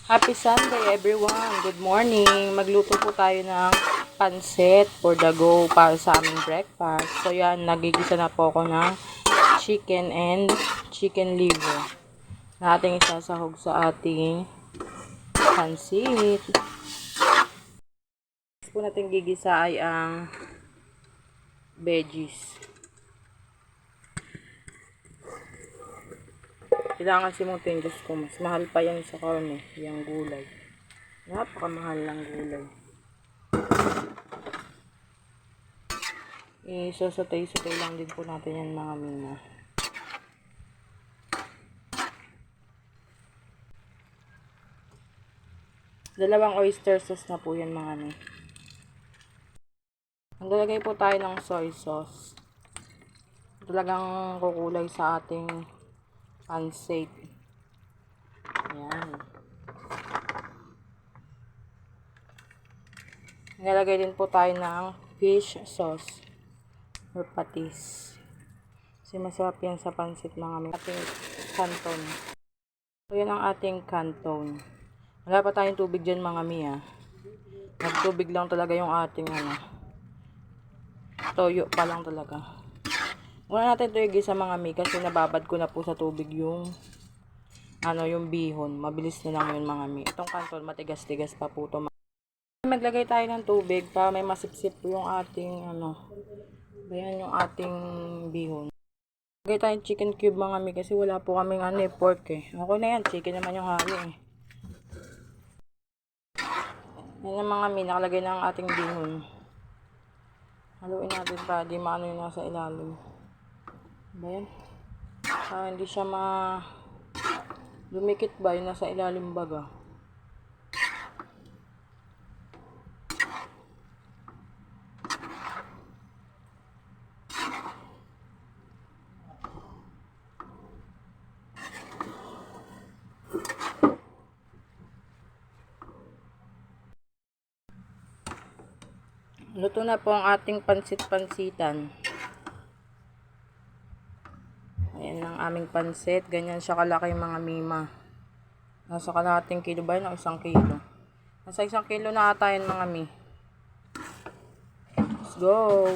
Happy Sunday everyone! Good morning! Magluto po tayo ng pansit for the go para sa aming breakfast. So yan, nagigisa na po ako ng chicken and chicken liver na ating isasahog sa ating pansit. Next po natin gigisa ay ang veggies. Kailangan simutin, Diyos ko, mas mahal pa yan sa karne, yung gulay. Napakamahal ng gulay. Isosotay-sotay lang din po natin yan mga mina. Dalawang oyster sauce na po yan mga mina. Maglalagay po tayo ng soy sauce. Talagang kukulay sa ating pansit. Ayan. Nilagay din po tayo ng fish sauce or patis. Kasi masarap yan sa pansit mga ating canton. So yan ang ating canton. Wala pa tayong tubig dyan mga miya. Nagtubig lang talaga yung ating toyo pa lang talaga. Muna natin ito igisa mga mi kasi nababad ko na po sa tubig yung yung bihon. Mabilis na lang yun mga mi. Itong canton matigas-tigas pa po ito. Maglagay tayo ng tubig para may masipsip po yung ating bayan yung ating bihon. Maglagay tayong chicken cube mga mi kasi wala po kaming pork eh. Okay na yan, chicken naman yung halo eh. Yan yung mga mi, nakalagay na ang ating bihon. Haluin natin para di maano yung nasa ilalim. Bayan. Hindi siya dumikit ba yung nasa ilalim baga. Luto na po ang ating pansit-pansitan. Ayan ang aming pansit. Ganyan siya kalaki mga mima. Nasa kalahating kilo ba yun o 1 kilo? Nasa 1 kilo na ata yun mga mi. Let's go!